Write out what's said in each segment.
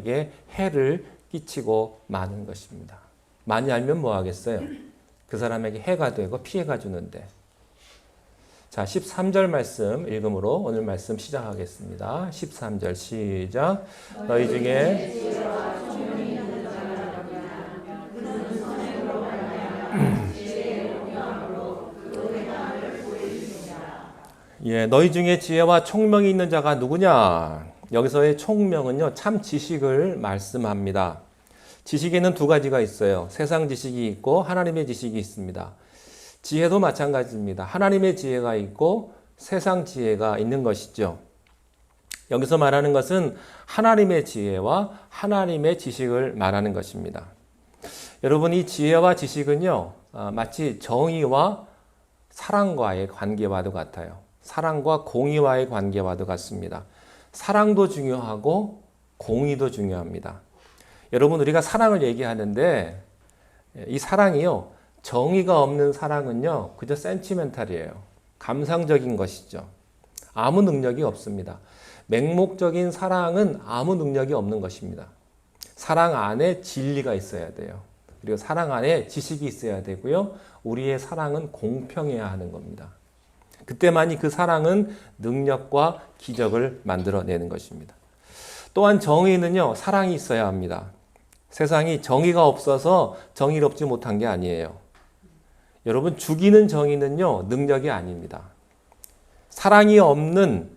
사람에게 해를 끼치고 마는 것입니다. 많이 알면 뭐 하겠어요? 그 사람에게 해가 되고 피해가 주는데. 자, 13절 말씀 읽음으로 오늘 말씀 시작하겠습니다. 13절 시작. 너희 중에 예, 너희 중에 지혜와 총명이 있는 자가 누구냐? 여기서의 총명은요, 참 지식을 말씀합니다. 지식에는 두 가지가 있어요. 세상 지식이 있고 하나님의 지식이 있습니다. 지혜도 마찬가지입니다. 하나님의 지혜가 있고 세상 지혜가 있는 것이죠. 여기서 말하는 것은 하나님의 지혜와 하나님의 지식을 말하는 것입니다. 여러분, 이 지혜와 지식은요, 마치 정의와 사랑과의 관계와도 같아요. 사랑과 공의와의 관계와도 같습니다. 사랑도 중요하고 공의도 중요합니다. 여러분, 우리가 사랑을 얘기하는데 이 사랑이요, 정의가 없는 사랑은요, 그저 센티멘탈이에요. 감상적인 것이죠. 아무 능력이 없습니다. 맹목적인 사랑은 아무 능력이 없는 것입니다. 사랑 안에 진리가 있어야 돼요. 그리고 사랑 안에 지식이 있어야 되고요. 우리의 사랑은 공평해야 하는 겁니다. 그때만이 그 사랑은 능력과 기적을 만들어내는 것입니다. 또한 정의는요, 사랑이 있어야 합니다. 세상이 정의가 없어서 정의롭지 못한 게 아니에요. 여러분, 죽이는 정의는요, 능력이 아닙니다. 사랑이 없는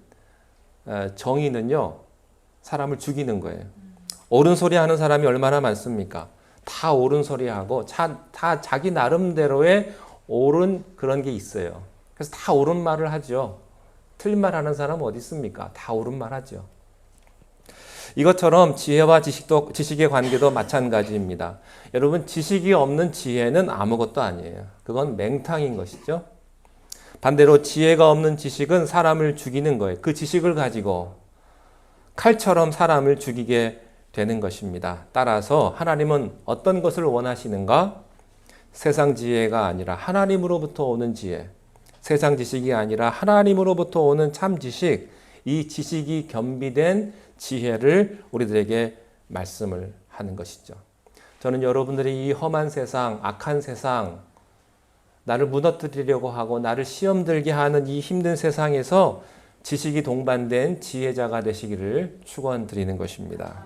정의는요, 사람을 죽이는 거예요. 옳은 소리 하는 사람이 얼마나 많습니까? 다 옳은 소리 하고, 다 자기 나름대로의 옳은 그런 게 있어요. 그래서 다 옳은 말을 하죠. 틀린 말 하는 사람은 어디 있습니까? 다 옳은 말 하죠. 이것처럼 지혜와 지식의 관계도 마찬가지입니다. 여러분, 지식이 없는 지혜는 아무것도 아니에요. 그건 맹탕인 것이죠. 반대로 지혜가 없는 지식은 사람을 죽이는 거예요. 그 지식을 가지고 칼처럼 사람을 죽이게 되는 것입니다. 따라서 하나님은 어떤 것을 원하시는가? 세상 지혜가 아니라 하나님으로부터 오는 지혜, 세상 지식이 아니라 하나님으로부터 오는 참 지식, 이 지식이 겸비된 지혜를 우리들에게 말씀을 하는 것이죠. 저는 여러분들이 이 험한 세상, 악한 세상, 나를 무너뜨리려고 하고 나를 시험 들게 하는 이 힘든 세상에서 지식이 동반된 지혜자가 되시기를 축원드리는 것입니다.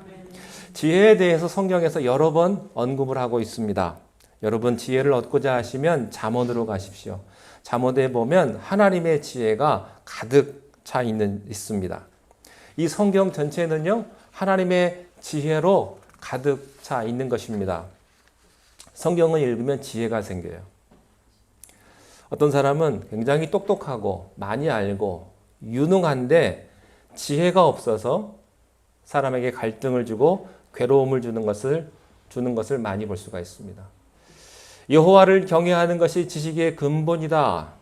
지혜에 대해서 성경에서 여러 번 언급을 하고 있습니다. 여러분, 지혜를 얻고자 하시면 잠언으로 가십시오. 잠언에 보면 하나님의 지혜가 가득 차 있습니다. 이 성경 전체는요, 하나님의 지혜로 가득 차 있는 것입니다. 성경을 읽으면 지혜가 생겨요. 어떤 사람은 굉장히 똑똑하고 많이 알고 유능한데 지혜가 없어서 사람에게 갈등을 주고 괴로움을 주는 것을 많이 볼 수가 있습니다. 여호와를 경외하는 것이 지식의 근본이다.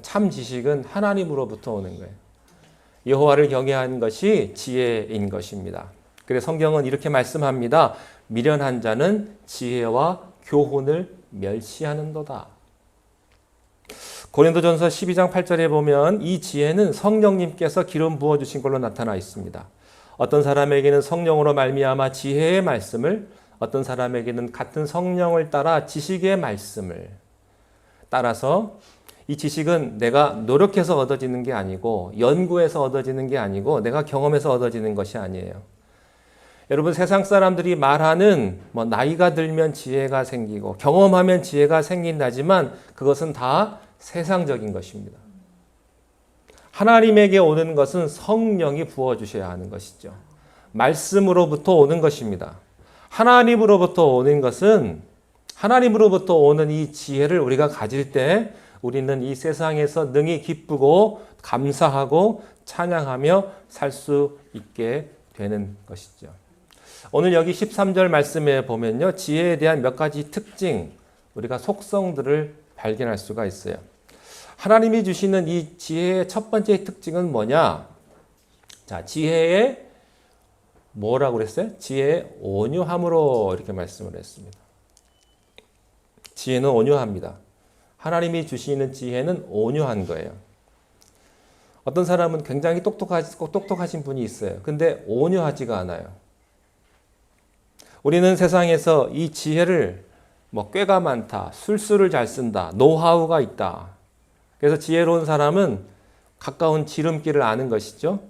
참 지식은 하나님으로부터 오는 거예요. 여호와를 경외하는 것이 지혜인 것입니다. 그래서 성경은 이렇게 말씀합니다. 미련한 자는 지혜와 교훈을 멸시하는도다. 고린도전서 12장 8절에 보면 이 지혜는 성령님께서 기름 부어주신 걸로 나타나 있습니다. 어떤 사람에게는 성령으로 말미암아 지혜의 말씀을, 어떤 사람에게는 같은 성령을 따라 지식의 말씀을 따라서 이 지식은 내가 노력해서 얻어지는 게 아니고 연구해서 얻어지는 게 아니고 내가 경험해서 얻어지는 것이 아니에요. 여러분, 세상 사람들이 말하는 나이가 들면 지혜가 생기고 경험하면 지혜가 생긴다지만 그것은 다 세상적인 것입니다. 하나님에게 오는 것은 성령이 부어주셔야 하는 것이죠. 말씀으로부터 오는 것입니다. 하나님으로부터 오는 것은 하나님으로부터 오는 이 지혜를 우리가 가질 때 우리는 이 세상에서 능히 기쁘고 감사하고 찬양하며 살 수 있게 되는 것이죠. 오늘 여기 13절 말씀에 보면요, 지혜에 대한 몇 가지 특징, 우리가 속성들을 발견할 수가 있어요. 하나님이 주시는 이 지혜의 첫 번째 특징은 뭐냐? 자, 지혜의 뭐라고 그랬어요? 지혜의 온유함으로 이렇게 말씀을 했습니다. 지혜는 온유합니다. 하나님이 주시는 지혜는 온유한 거예요. 어떤 사람은 굉장히 똑똑하신 분이 있어요. 근데 온유하지가 않아요. 우리는 세상에서 이 지혜를 뭐 꾀가 많다, 술수를 잘 쓴다, 노하우가 있다. 그래서 지혜로운 사람은 가까운 지름길을 아는 것이죠.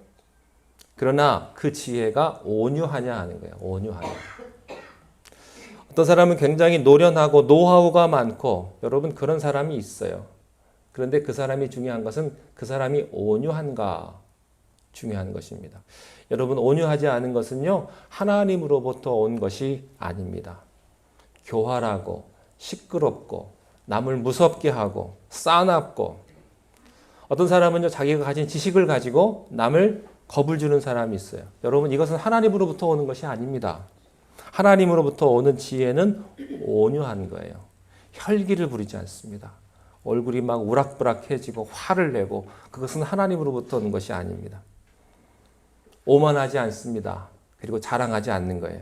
그러나 그 지혜가 온유하냐 하는 거예요. 온유하냐. 어떤 사람은 굉장히 노련하고 노하우가 많고 여러분 그런 사람이 있어요. 그런데 그 사람이 중요한 것은 그 사람이 온유한가 중요한 것입니다. 여러분 온유하지 않은 것은요 하나님으로부터 온 것이 아닙니다. 교활하고 시끄럽고 남을 무섭게 하고 싸납고 어떤 사람은요 자기가 가진 지식을 가지고 남을 겁을 주는 사람이 있어요. 여러분 이것은 하나님으로부터 오는 것이 아닙니다. 하나님으로부터 오는 지혜는 온유한 거예요. 혈기를 부리지 않습니다. 얼굴이 막 우락부락해지고 화를 내고 그것은 하나님으로부터 오는 것이 아닙니다. 오만하지 않습니다. 그리고 자랑하지 않는 거예요.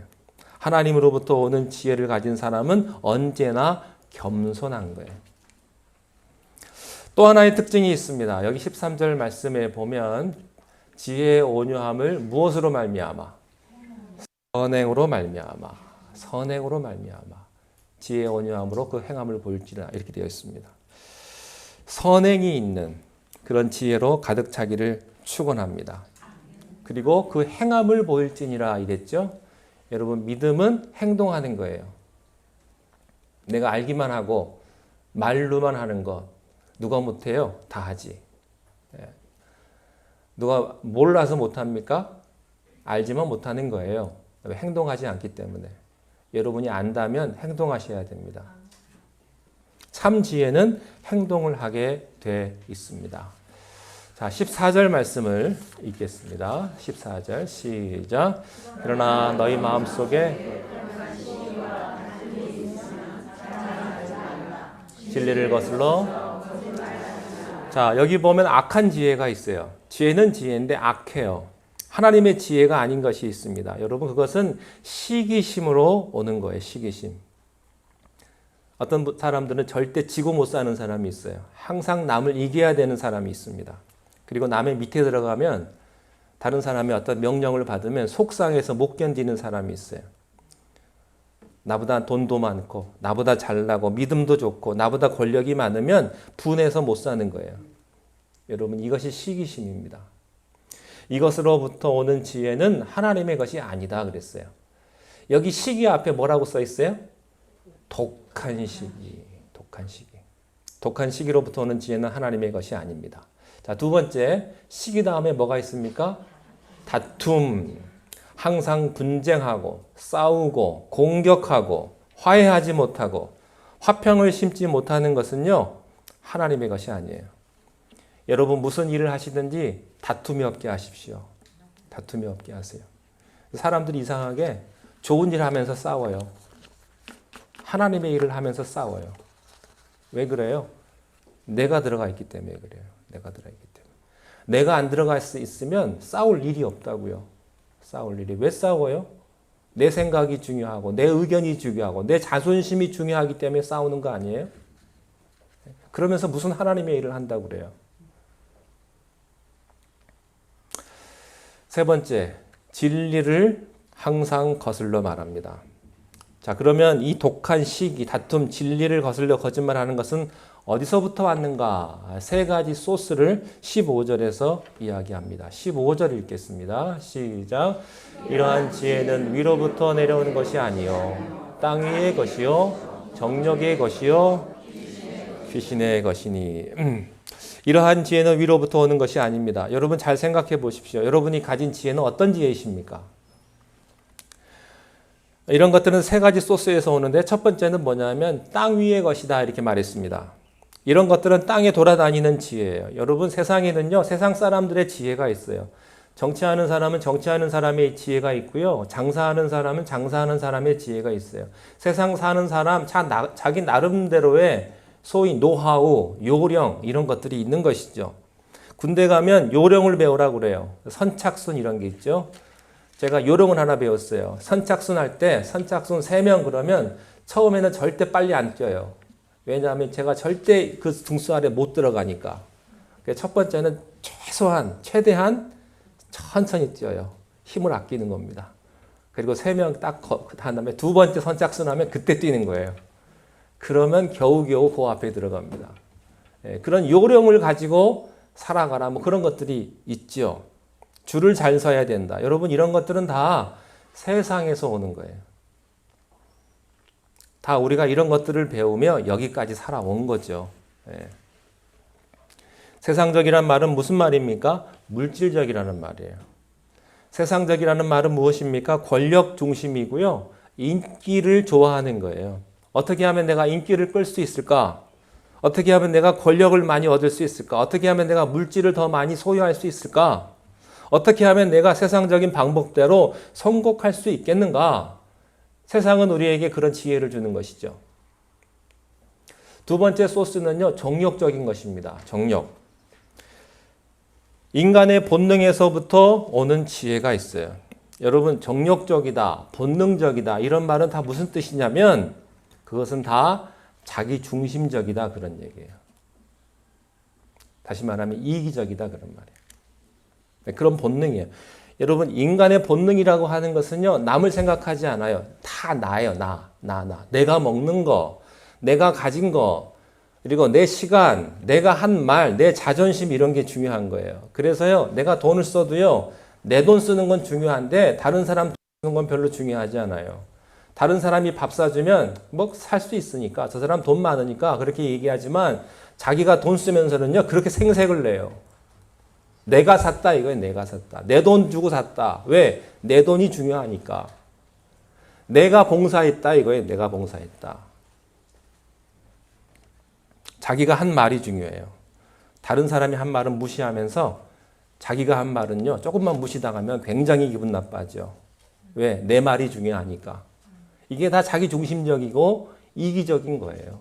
하나님으로부터 오는 지혜를 가진 사람은 언제나 겸손한 거예요. 또 하나의 특징이 있습니다. 여기 13절 말씀에 보면 지혜의 온유함을 무엇으로 말미암아? 선행으로 말미암아. 선행으로 말미암아. 지혜의 온유함으로 그 행함을 보일지라 이렇게 되어 있습니다. 선행이 있는 그런 지혜로 가득 차기를 축원합니다. 그리고 그 행함을 보일지니라 이랬죠. 여러분 믿음은 행동하는 거예요. 내가 알기만 하고 말로만 하는 것 누가 못해요? 다 하지. 누가 몰라서 못합니까? 알지만 못하는 거예요. 행동하지 않기 때문에. 여러분이 안다면 행동하셔야 됩니다. 참 지혜는 행동을 하게 돼 있습니다. 자, 14절 말씀을 읽겠습니다. 14절 시작. 그러나 너희 마음속에 진리를 거슬러. 자, 여기 보면 악한 지혜가 있어요. 지혜는 지혜인데 악해요. 하나님의 지혜가 아닌 것이 있습니다. 여러분 그것은 시기심으로 오는 거예요. 시기심. 어떤 사람들은 절대 지고 못 사는 사람이 있어요. 항상 남을 이겨야 되는 사람이 있습니다. 그리고 남의 밑에 들어가면 다른 사람이 어떤 명령을 받으면 속상해서 못 견디는 사람이 있어요. 나보다 돈도 많고 나보다 잘나고 믿음도 좋고 나보다 권력이 많으면 분해서 못 사는 거예요. 여러분 이것이 시기심입니다. 이것으로부터 오는 지혜는 하나님의 것이 아니다 그랬어요. 여기 시기 앞에 뭐라고 써 있어요? 독한 시기. 독한 시기. 독한 시기로부터 오는 지혜는 하나님의 것이 아닙니다. 자, 두 번째, 시기 다음에 뭐가 있습니까? 다툼. 항상 분쟁하고 싸우고 공격하고 화해하지 못하고 화평을 심지 못하는 것은요. 하나님의 것이 아니에요. 여러분 무슨 일을 하시든지 다툼이 없게 하십시오. 다툼이 없게 하세요. 사람들이 이상하게 좋은 일 하면서 싸워요. 하나님의 일을 하면서 싸워요. 왜 그래요? 내가 들어가 있기 때문에 그래요. 내가 들어가 있기 때문에. 내가 안 들어갈 수 있으면 싸울 일이 없다고요. 싸울 일이. 왜 싸워요? 내 생각이 중요하고 내 의견이 중요하고 내 자존심이 중요하기 때문에 싸우는 거 아니에요? 그러면서 무슨 하나님의 일을 한다고 그래요? 세 번째, 진리를 항상 거슬러 말합니다. 자, 그러면 이 독한 시기, 다툼, 진리를 거슬려 거짓말하는 것은 어디서부터 왔는가? 세 가지 소스를 15절에서 이야기합니다. 15절 읽겠습니다. 시작. 이러한 지혜는 위로부터 내려오는 것이 아니요 땅 위의 것이요 정력의 것이요 귀신의 것이니. 이러한 지혜는 위로부터 오는 것이 아닙니다. 여러분 잘 생각해 보십시오. 여러분이 가진 지혜는 어떤 지혜이십니까? 이런 것들은 세 가지 소스에서 오는데 첫 번째는 뭐냐면 땅 위의 것이다 이렇게 말했습니다. 이런 것들은 땅에 돌아다니는 지혜예요. 여러분 세상에는요. 세상 사람들의 지혜가 있어요. 정치하는 사람은 정치하는 사람의 지혜가 있고요. 장사하는 사람은 장사하는 사람의 지혜가 있어요. 세상 사는 사람 자기 나름대로의 소위 노하우, 요령 이런 것들이 있는 것이죠. 군대 가면 요령을 배우라고 그래요. 선착순 이런 게 있죠. 제가 요령을 하나 배웠어요. 선착순 할 때 선착순 3명 그러면 처음에는 절대 빨리 안 뛰어요. 왜냐하면 제가 절대 그 등수 아래 못 들어가니까. 첫 번째는 최대한 천천히 뛰어요. 힘을 아끼는 겁니다. 그리고 3명 딱 한 다음에 두 번째 선착순 하면 그때 뛰는 거예요. 그러면 겨우겨우 그 앞에 들어갑니다. 그런 요령을 가지고 살아가라 뭐 그런 것들이 있죠. 줄을 잘 서야 된다. 여러분 이런 것들은 다 세상에서 오는 거예요. 다 우리가 이런 것들을 배우며 여기까지 살아온 거죠. 세상적이란 말은 무슨 말입니까? 물질적이라는 말이에요. 세상적이라는 말은 무엇입니까? 권력 중심이고요. 인기를 좋아하는 거예요. 어떻게 하면 내가 인기를 끌 수 있을까? 어떻게 하면 내가 권력을 많이 얻을 수 있을까? 어떻게 하면 내가 물질을 더 많이 소유할 수 있을까? 어떻게 하면 내가 세상적인 방법대로 성공할 수 있겠는가? 세상은 우리에게 그런 지혜를 주는 것이죠. 두 번째 소스는요, 정욕적인 것입니다. 정욕. 인간의 본능에서부터 오는 지혜가 있어요. 여러분, 정욕적이다, 본능적이다, 이런 말은 다 무슨 뜻이냐면, 그것은 다 자기 중심적이다, 그런 얘기예요. 다시 말하면 이기적이다, 그런 말이에요. 그런 본능이에요. 여러분, 인간의 본능이라고 하는 것은요, 남을 생각하지 않아요. 다 나예요, 나. 내가 먹는 거, 내가 가진 거, 그리고 내 시간, 내가 한 말, 내 자존심 이런 게 중요한 거예요. 그래서요, 내가 돈을 써도요, 내 돈 쓰는 건 중요한데 다른 사람 돈 쓰는 건 별로 중요하지 않아요. 다른 사람이 밥 사주면 뭐 살 수 있으니까 저 사람 돈 많으니까 그렇게 얘기하지만 자기가 돈 쓰면서는요, 그렇게 생색을 내요. 내가 샀다 이거예요. 내가 샀다. 내 돈 주고 샀다. 왜? 내 돈이 중요하니까. 내가 봉사했다 이거예요. 내가 봉사했다. 자기가 한 말이 중요해요. 다른 사람이 한 말은 무시하면서 자기가 한 말은요, 조금만 무시당하면 굉장히 기분 나빠져. 왜? 내 말이 중요하니까. 이게 다 자기 중심적이고 이기적인 거예요.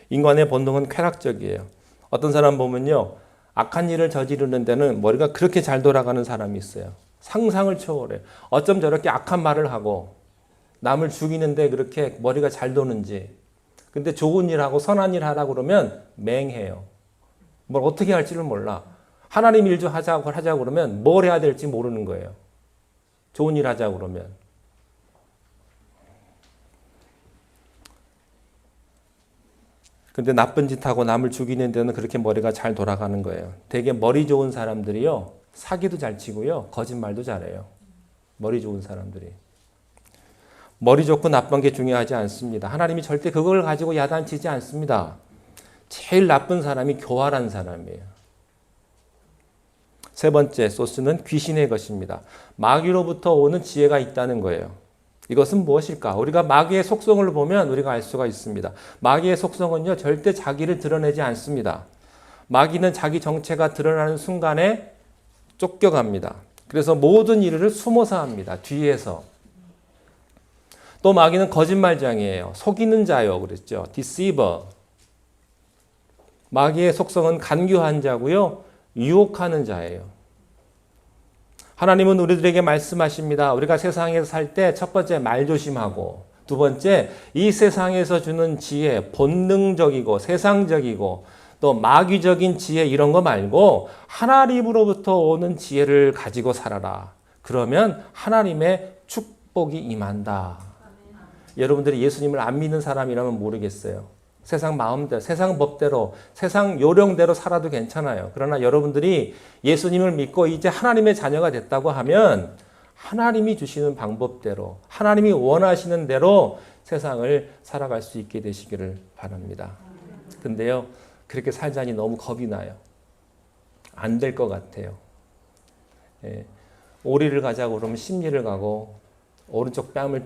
인간의 본능은 쾌락적이에요. 어떤 사람 보면요, 악한 일을 저지르는 데는 머리가 그렇게 잘 돌아가는 사람이 있어요. 상상을 초월해요. 어쩜 저렇게 악한 말을 하고 남을 죽이는데 그렇게 머리가 잘 도는지. 근데 좋은 일 하고 선한 일 하라고 그러면 맹해요. 뭘 어떻게 할지를 몰라. 하나님 일 좀 하자고 그러면 뭘 해야 될지 모르는 거예요. 좋은 일 하자고 그러면. 근데 나쁜 짓 하고 남을 죽이는 데는 그렇게 머리가 잘 돌아가는 거예요. 되게 머리 좋은 사람들이요, 사기도 잘 치고요, 거짓말도 잘해요. 머리 좋은 사람들이. 머리 좋고 나쁜 게 중요하지 않습니다. 하나님이 절대 그걸 가지고 야단치지 않습니다. 제일 나쁜 사람이 교활한 사람이에요. 세 번째 소스는 귀신의 것입니다. 마귀로부터 오는 지혜가 있다는 거예요. 이것은 무엇일까? 우리가 마귀의 속성을 보면 우리가 알 수가 있습니다. 마귀의 속성은요, 절대 자기를 드러내지 않습니다. 마귀는 자기 정체가 드러나는 순간에 쫓겨갑니다. 그래서 모든 일을 숨어서 합니다. 뒤에서. 또 마귀는 거짓말장이에요. 속이는 자요. 그랬죠. deceiver. 마귀의 속성은 간교한 자고요, 유혹하는 자예요. 하나님은 우리들에게 말씀하십니다. 우리가 세상에서 살 때 첫 번째 말 조심하고, 두 번째 이 세상에서 주는 지혜, 본능적이고 세상적이고 또 마귀적인 지혜 이런 거 말고 하나님으로부터 오는 지혜를 가지고 살아라. 그러면 하나님의 축복이 임한다. 여러분들이 예수님을 안 믿는 사람이라면 모르겠어요. 세상 마음대로, 세상 법대로, 세상 요령대로 살아도 괜찮아요. 그러나 여러분들이 예수님을 믿고 이제 하나님의 자녀가 됐다고 하면 하나님이 주시는 방법대로, 하나님이 원하시는 대로 세상을 살아갈 수 있게 되시기를 바랍니다. 근데요, 그렇게 살자니 너무 겁이 나요. 안 될 것 같아요. 오리를 가자고 그러면 십리를 가고, 오른쪽 뺨을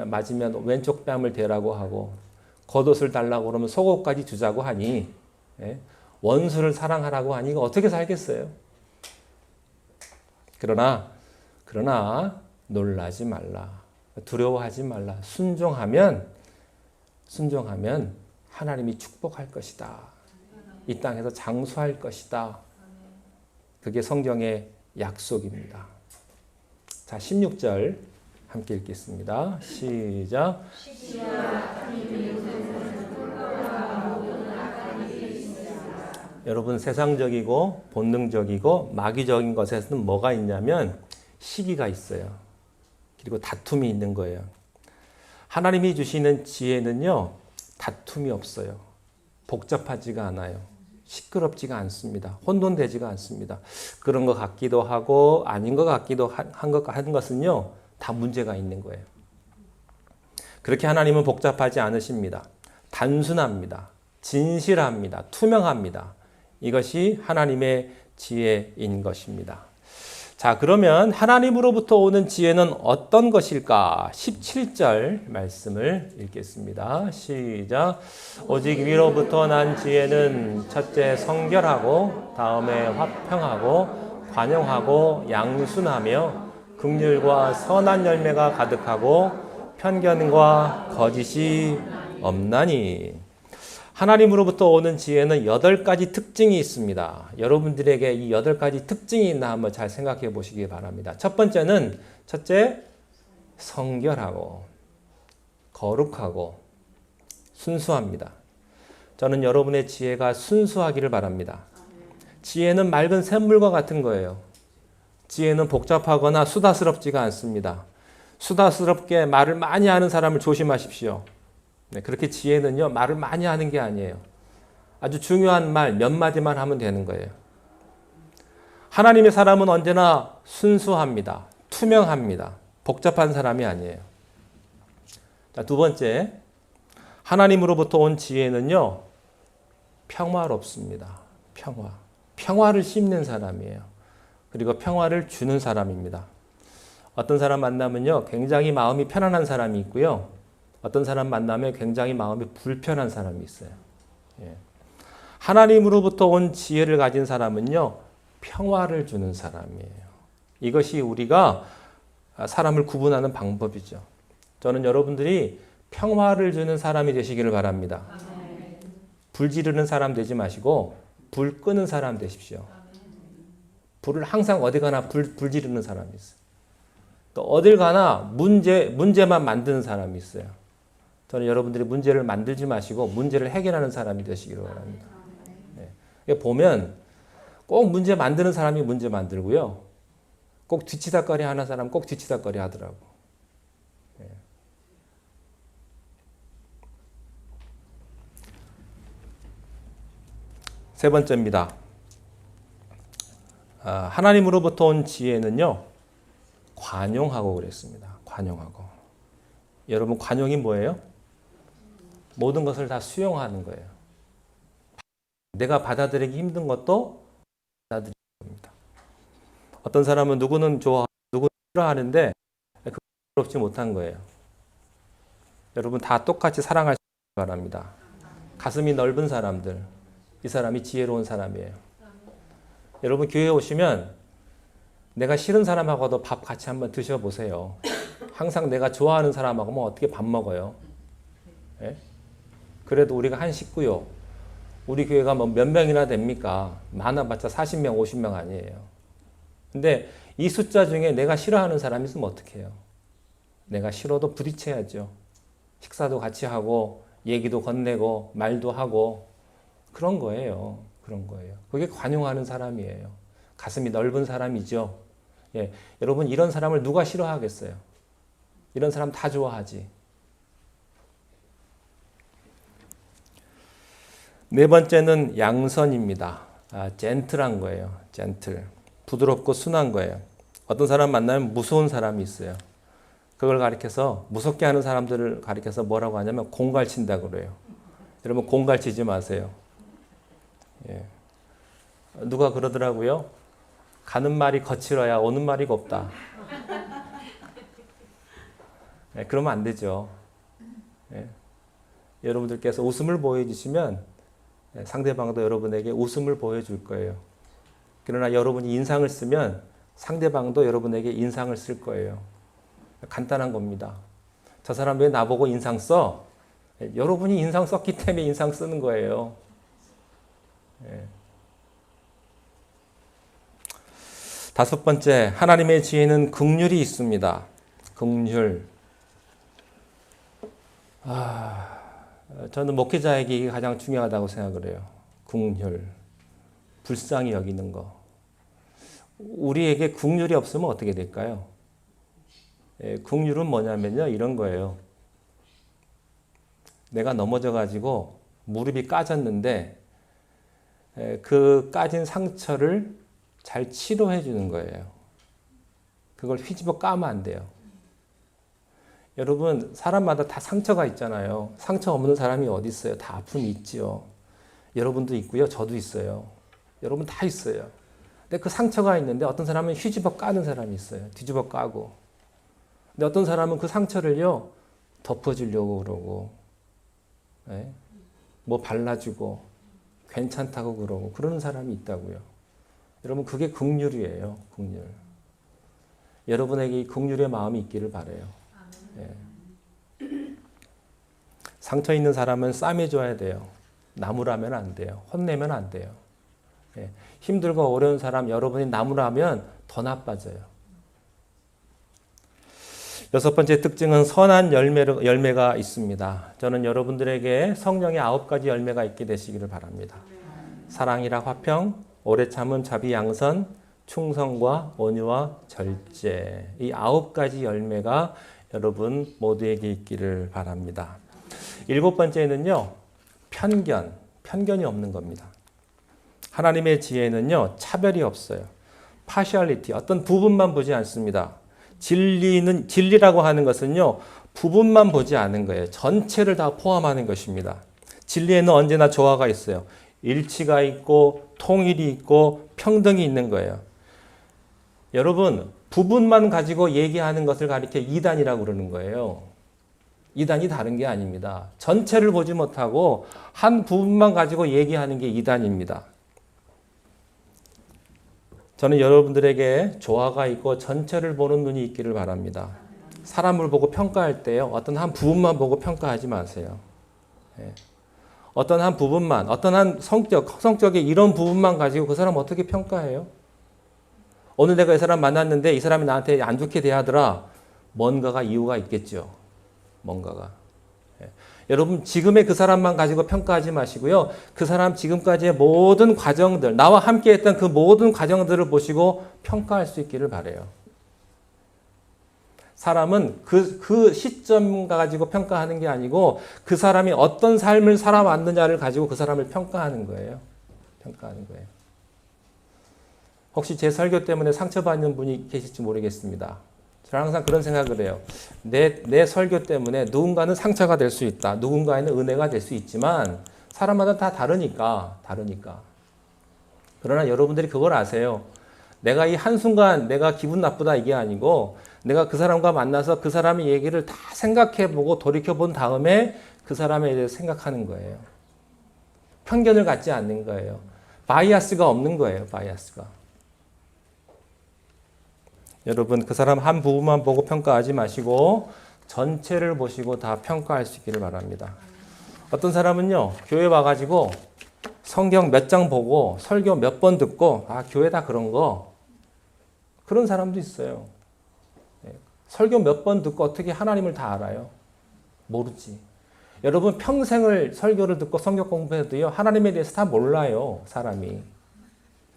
맞으면 왼쪽 뺨을 대라고 하고, 겉옷을 달라고 그러면 속옷까지 주자고 하니, 원수를 사랑하라고 하니 이거 어떻게 살겠어요? 그러나 놀라지 말라. 두려워하지 말라. 순종하면 하나님이 축복할 것이다. 이 땅에서 장수할 것이다. 그게 성경의 약속입니다. 자, 16절 함께 읽겠습니다. 시작. 여러분, 세상적이고 본능적이고 마귀적인 것에서는 뭐가 있냐면 시기가 있어요. 그리고 다툼이 있는 거예요. 하나님이 주시는 지혜는요, 다툼이 없어요. 복잡하지가 않아요. 시끄럽지가 않습니다. 혼돈되지가 않습니다. 그런 것 같기도 하고 아닌 것 같기도 한 것은요, 다 문제가 있는 거예요. 그렇게 하나님은 복잡하지 않으십니다. 단순합니다. 진실합니다. 투명합니다. 이것이 하나님의 지혜인 것입니다. 자, 그러면 하나님으로부터 오는 지혜는 어떤 것일까? 17절 말씀을 읽겠습니다. 시작. 오직 위로부터 난 지혜는 첫째 성결하고 다음에 화평하고 관용하고 양순하며 긍휼과 선한 열매가 가득하고 편견과 거짓이 없나니. 하나님으로부터 오는 지혜는 8가지 특징이 있습니다. 여러분들에게 이 8가지 특징이 있나 한번 잘 생각해 보시기 바랍니다. 첫 번째는 첫째, 성결하고 거룩하고 순수합니다. 저는 여러분의 지혜가 순수하기를 바랍니다. 지혜는 맑은 샘물과 같은 거예요. 지혜는 복잡하거나 수다스럽지가 않습니다. 수다스럽게 말을 많이 하는 사람을 조심하십시오. 네, 그렇게 지혜는요, 말을 많이 하는 게 아니에요. 아주 중요한 말 몇 마디만 하면 되는 거예요. 하나님의 사람은 언제나 순수합니다. 투명합니다. 복잡한 사람이 아니에요. 자, 두 번째, 하나님으로부터 온 지혜는요, 평화롭습니다. 평화를 씹는 사람이에요. 그리고 평화를 주는 사람입니다. 어떤 사람 만나면요, 굉장히 마음이 편안한 사람이 있고요. 어떤 사람 만나면 굉장히 마음이 불편한 사람이 있어요. 예. 하나님으로부터 온 지혜를 가진 사람은요, 평화를 주는 사람이에요. 이것이 우리가 사람을 구분하는 방법이죠. 저는 여러분들이 평화를 주는 사람이 되시기를 바랍니다. 불 지르는 사람 되지 마시고 불 끄는 사람 되십시오. 불을 항상 어디 가나 불 지르는 사람이 있어요. 또 어딜 가나 문제만 만드는 사람이 있어요. 저는 여러분들이 문제를 만들지 마시고 문제를 해결하는 사람이 되시기를 바랍니다. 네. 보면 꼭 문제 만드는 사람이 문제 만들고요. 꼭 뒤치다꺼리 하는 사람 꼭 뒤치다꺼리 하더라고. 네. 세 번째입니다. 하나님으로부터 온 지혜는요, 관용하고 그랬습니다. 관용하고. 여러분, 관용이 뭐예요? 모든 것을 다 수용하는 거예요. 내가 받아들이기 힘든 것도 받아들이는 겁니다. 어떤 사람은 누구는 좋아하고 누구는 싫어하는데 그걸 부럽지 못한 거예요. 여러분, 다 똑같이 사랑하시기 바랍니다. 가슴이 넓은 사람들, 이 사람이 지혜로운 사람이에요. 여러분, 교회에 오시면 내가 싫은 사람하고도 밥 같이 한번 드셔보세요. 항상 내가 좋아하는 사람하고는 어떻게 밥 먹어요? 예? 그래도 우리가 한 식구요. 우리 교회가 뭐 몇 명이나 됩니까? 많아봤자 40명, 50명 아니에요. 근데 이 숫자 중에 내가 싫어하는 사람이 있으면 어떻게 해요? 내가 싫어도 부딪혀야죠. 식사도 같이 하고 얘기도 건네고 말도 하고 그런 거예요. 그런 거예요. 그게 관용하는 사람이에요. 가슴이 넓은 사람이죠. 예, 여러분, 이런 사람을 누가 싫어하겠어요? 이런 사람 다 좋아하지. 네 번째는 양선입니다. 젠틀한 거예요. 젠틀. 부드럽고 순한 거예요. 어떤 사람 만나면 무서운 사람이 있어요. 그걸 가리켜서, 무섭게 하는 사람들을 가리켜서 뭐라고 하냐면 공갈친다고 그래요. 여러분, 공갈치지 마세요. 예. 누가 그러더라고요. 가는 말이 거칠어야 오는 말이 곱다. 예, 그러면 안 되죠. 예. 여러분들께서 웃음을 보여주시면 상대방도 여러분에게 웃음을 보여줄 거예요. 그러나 여러분이 인상을 쓰면 상대방도 여러분에게 인상을 쓸 거예요. 간단한 겁니다. 저 사람 왜 나보고 인상 써? 여러분이 인상 썼기 때문에 인상 쓰는 거예요. 예. 다섯 번째, 하나님의 지혜는 긍휼이 있습니다. 긍휼. 저는 목회자에게 이게 가장 중요하다고 생각을 해요. 긍휼. 불쌍히 여기는 거. 우리에게 국률이 없으면 어떻게 될까요? 국률은 뭐냐면요. 이런 거예요. 내가 넘어져가지고 무릎이 까졌는데 그 까진 상처를 잘 치료해 주는 거예요. 그걸 휘집어 까면 안 돼요. 여러분, 사람마다 다 상처가 있잖아요. 상처 없는 사람이 어디 있어요? 다 아픔이 있지요. 여러분도 있고요. 저도 있어요. 여러분 다 있어요. 근데 그 상처가 있는데 어떤 사람은 휘집어 까는 사람이 있어요. 뒤집어 까고. 근데 어떤 사람은 그 상처를요, 덮어주려고 그러고, 네? 뭐 발라주고, 괜찮다고 그러고, 그러는 사람이 있다고요. 여러분, 그게 긍휼이에요. 긍휼. 여러분에게 이 긍휼의 마음이 있기를 바라요. 예. 상처 있는 사람은 싸매줘야 돼요. 나무라면 안 돼요. 혼내면 안 돼요. 예. 힘들고 어려운 사람 여러분이 나무라면 더 나빠져요. 여섯 번째 특징은 선한 열매가 있습니다. 저는 여러분들에게 성령의 9가지 열매가 있게 되시기를 바랍니다. 사랑이라 화평, 오래 참은 자비 양선, 충성과 온유와 절제. 이 9가지 열매가 여러분 모두에게 있기를 바랍니다. 7번째는요, 편견이 없는 겁니다. 하나님의 지혜는요, 차별이 없어요. 파셜리티, 어떤 부분만 보지 않습니다. 진리라고 하는 것은요, 부분만 보지 않은 거예요. 전체를 다 포함하는 것입니다. 진리에는 언제나 조화가 있어요. 일치가 있고, 통일이 있고, 평등이 있는 거예요. 여러분, 부분만 가지고 얘기하는 것을 가리켜 이단이라고 그러는 거예요. 이단이 다른 게 아닙니다. 전체를 보지 못하고 한 부분만 가지고 얘기하는 게 이단입니다. 저는 여러분들에게 조화가 있고 전체를 보는 눈이 있기를 바랍니다. 사람을 보고 평가할 때요, 어떤 한 부분만 보고 평가하지 마세요. 어떤 한 부분만, 어떤 한 성격의 이런 부분만 가지고 그 사람 어떻게 평가해요? 오늘 내가 이 사람 만났는데 이 사람이 나한테 안 좋게 대하더라. 뭔가가 이유가 있겠죠. 뭔가가. 여러분, 지금의 그 사람만 가지고 평가하지 마시고요. 그 사람 지금까지의 모든 과정들, 나와 함께 했던 그 모든 과정들을 보시고 평가할 수 있기를 바라요. 사람은 그 시점 가지고 평가하는 게 아니고 그 사람이 어떤 삶을 살아왔느냐를 가지고 그 사람을 평가하는 거예요. 평가하는 거예요. 혹시 제 설교 때문에 상처받는 분이 계실지 모르겠습니다. 저는 항상 그런 생각을 해요. 내 설교 때문에 누군가는 상처가 될 수 있다. 누군가에는 은혜가 될 수 있지만 사람마다 다 다르니까. 그러나 여러분들이 그걸 아세요. 내가 이 한순간 내가 기분 나쁘다 이게 아니고 내가 그 사람과 만나서 그 사람의 얘기를 다 생각해보고 돌이켜본 다음에 그 사람에 대해서 생각하는 거예요. 편견을 갖지 않는 거예요. 바이아스가 없는 거예요. 바이아스가. 여러분, 그 사람 한 부분만 보고 평가하지 마시고 전체를 보시고 다 평가할 수 있기를 바랍니다. 어떤 사람은요, 교회 와가지고 성경 몇 장 보고 설교 몇 번 듣고 교회 다 그런 거, 그런 사람도 있어요. 설교 몇 번 듣고 어떻게 하나님을 다 알아요? 모르지. 여러분, 평생을 설교를 듣고 성경 공부해도요, 하나님에 대해서 다 몰라요. 사람이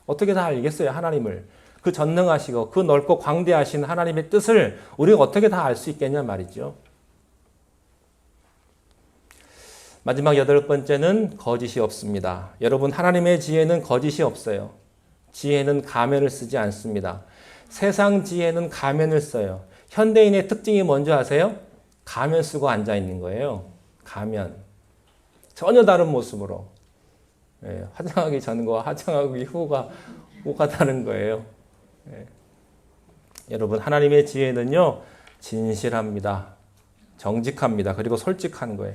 어떻게 다 알겠어요? 하나님을. 그 전능하시고 그 넓고 광대하신 하나님의 뜻을 우리가 어떻게 다 알 수 있겠냐 말이죠. 마지막 8번째는 거짓이 없습니다. 여러분, 하나님의 지혜는 거짓이 없어요. 지혜는 가면을 쓰지 않습니다. 세상 지혜는 가면을 써요. 현대인의 특징이 뭔지 아세요? 가면 쓰고 앉아 있는 거예요. 가면. 전혀 다른 모습으로. 화장하기 전과 화장하기 후가 다른 거예요. 여러분, 하나님의 지혜는요, 진실합니다. 정직합니다. 그리고 솔직한 거예요.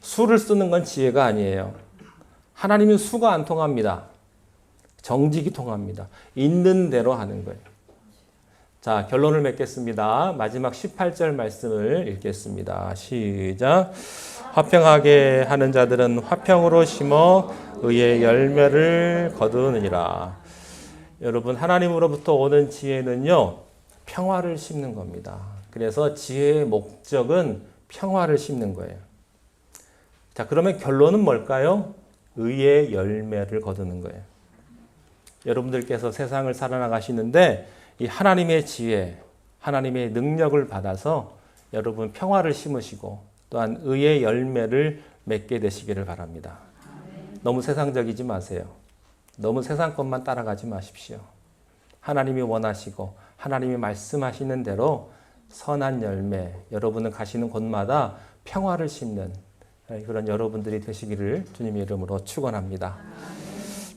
수를 쓰는 건 지혜가 아니에요. 하나님은 수가 안 통합니다. 정직이 통합니다. 있는 대로 하는 거예요. 자, 결론을 맺겠습니다. 마지막 18절 말씀을 읽겠습니다. 시작. 화평하게 하는 자들은 화평으로 심어 의의 열매를 거두느니라. 여러분, 하나님으로부터 오는 지혜는요, 평화를 심는 겁니다. 그래서 지혜의 목적은 평화를 심는 거예요. 자, 그러면 결론은 뭘까요? 의의 열매를 거두는 거예요. 여러분들께서 세상을 살아나가시는데 이 하나님의 지혜, 하나님의 능력을 받아서 여러분 평화를 심으시고 또한 의의 열매를 맺게 되시기를 바랍니다. 너무 세상적이지 마세요. 너무 세상 것만 따라가지 마십시오. 하나님이 원하시고 하나님이 말씀하시는 대로 선한 열매, 여러분은 가시는 곳마다 평화를 심는 그런 여러분들이 되시기를 주님의 이름으로 축원합니다.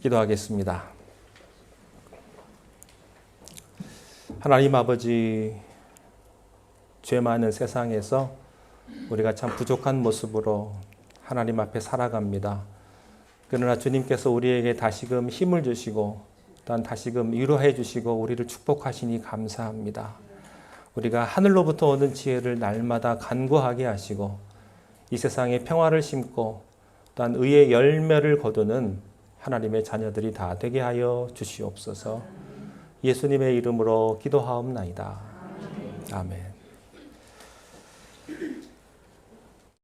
기도하겠습니다. 하나님 아버지, 죄 많은 세상에서 우리가 참 부족한 모습으로 하나님 앞에 살아갑니다. 그러나 주님께서 우리에게 다시금 힘을 주시고 또한 다시금 위로해 주시고 우리를 축복하시니 감사합니다. 우리가 하늘로부터 오는 지혜를 날마다 간구하게 하시고 이 세상에 평화를 심고 또한 의의 열매를 거두는 하나님의 자녀들이 다 되게 하여 주시옵소서. 예수님의 이름으로 기도하옵나이다. 아멘.